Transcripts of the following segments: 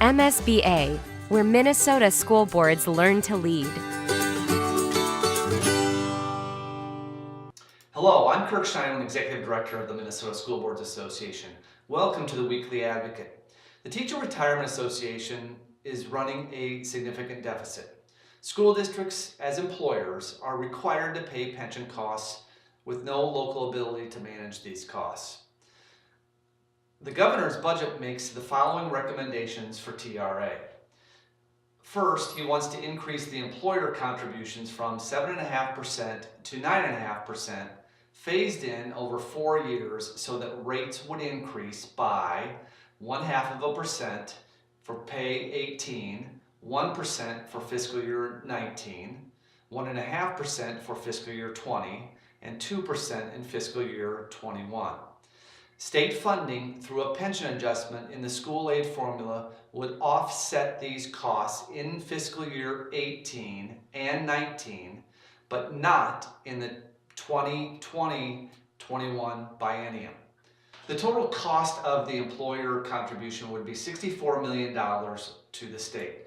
MSBA, where Minnesota school boards learn to lead. Hello, I'm Kirk, Schneidawind, Executive Director of the Minnesota School Boards Association. Welcome to the Weekly Advocate. The Teacher Retirement Association is running a significant deficit. School districts, as employers, are required to pay pension costs with no local ability to manage these costs. The governor's budget makes the following recommendations for TRA. First, he wants to increase the employer contributions from 7.5% to 9.5%, phased in over 4 years so that rates would increase by 0.5% for pay 18, 1% for fiscal year 19, 1.5% for fiscal year 20, and 2% in fiscal year 21. State funding through a pension adjustment in the school aid formula would offset these costs in fiscal year 18 and 19, but not in the 2020-21 biennium. The total cost of the employer contribution would be $64 million to the state.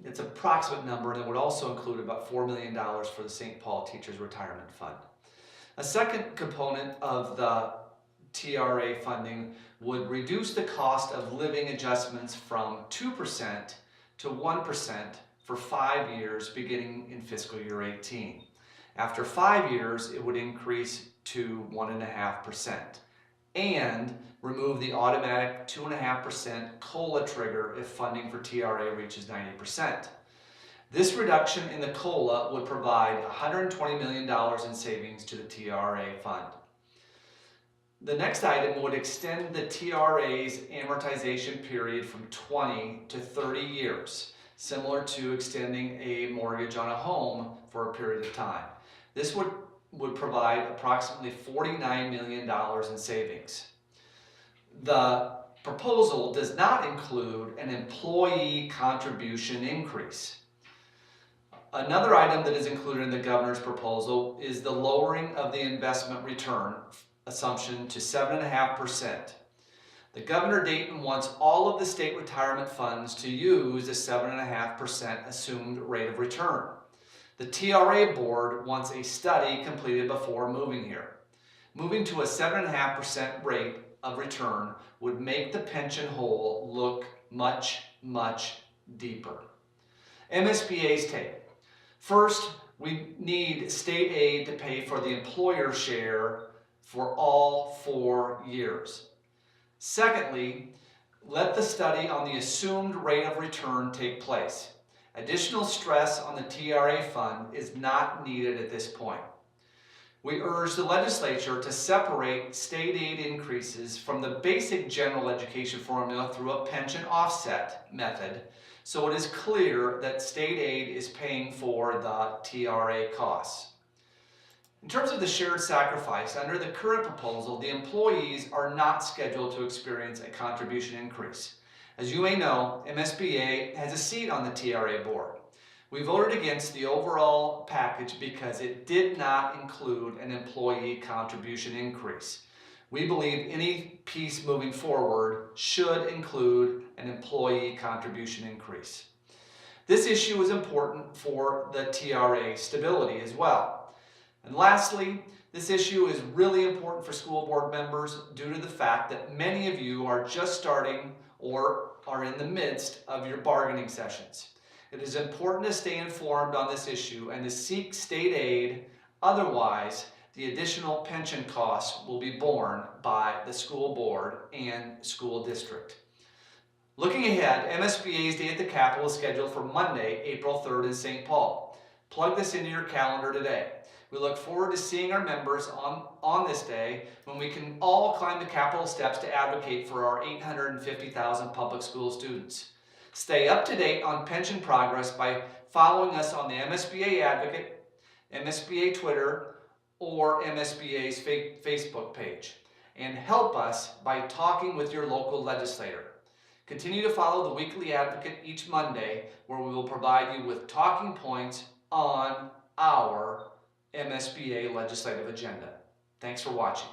It's an approximate number, and it would also include about $4 million for the St. Paul Teachers Retirement Fund. A second component of the TRA funding would reduce the cost of living adjustments from 2% to 1% for 5 years beginning in fiscal year 18. After 5 years, it would increase to 1.5% and remove the automatic 2.5% COLA trigger if funding for TRA reaches 90%. This reduction in the COLA would provide $120 million in savings to the TRA fund. The next item would extend the TRA's amortization period from 20 to 30 years, similar to extending a mortgage on a home for a period of time. This would provide approximately $49 million in savings. The proposal does not include an employee contribution increase. Another item that is included in the governor's proposal is the lowering of the investment return assumption to 7.5%. The Governor Dayton wants all of the state retirement funds to use a 7.5% assumed rate of return. The TRA board wants a study completed before moving here. Moving to a 7.5% rate of return would make the pension hole look much, much deeper. MSBA's take. First, we need state aid to pay for the employer share for all 4 years. Secondly, let the study on the assumed rate of return take place. Additional stress on the TRA fund is not needed at this point. We urge the legislature to separate state aid increases from the basic general education formula through a pension offset method, so it is clear that state aid is paying for the TRA costs. In terms of the shared sacrifice, under the current proposal, the employees are not scheduled to experience a contribution increase. As you may know, MSBA has a seat on the TRA board. We voted against the overall package because it did not include an employee contribution increase. We believe any piece moving forward should include an employee contribution increase. This issue is important for the TRA stability as well. And lastly, this issue is really important for school board members due to the fact that many of you are just starting or are in the midst of your bargaining sessions. It is important to stay informed on this issue and to seek state aid. Otherwise, the additional pension costs will be borne by the school board and school district. Looking ahead, MSBA's Day at the Capitol is scheduled for Monday, April 3rd in St. Paul. Plug this into your calendar today. We look forward to seeing our members on this day when we can all climb the Capitol steps to advocate for our 850,000 public school students. Stay up to date on pension progress by following us on the MSBA Advocate, MSBA Twitter, or MSBA's Facebook page. And help us by talking with your local legislator. Continue to follow the Weekly Advocate each Monday, where we will provide you with talking points on our MSBA legislative agenda. Thanks for watching.